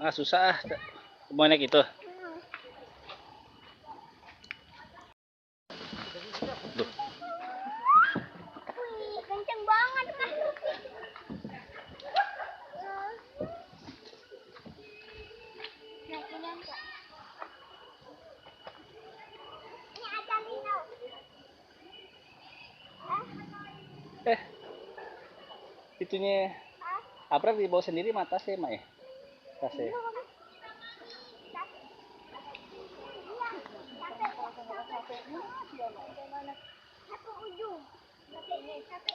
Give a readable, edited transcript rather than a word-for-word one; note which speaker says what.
Speaker 1: Ah susah ah. Mau naik itu. Duh.
Speaker 2: Wih, kenceng banget kan. Ini ada Mino.
Speaker 1: Itunya April dibawa sendiri mata sih, Mak ya? Tasnya.
Speaker 2: Satu ujung. Satu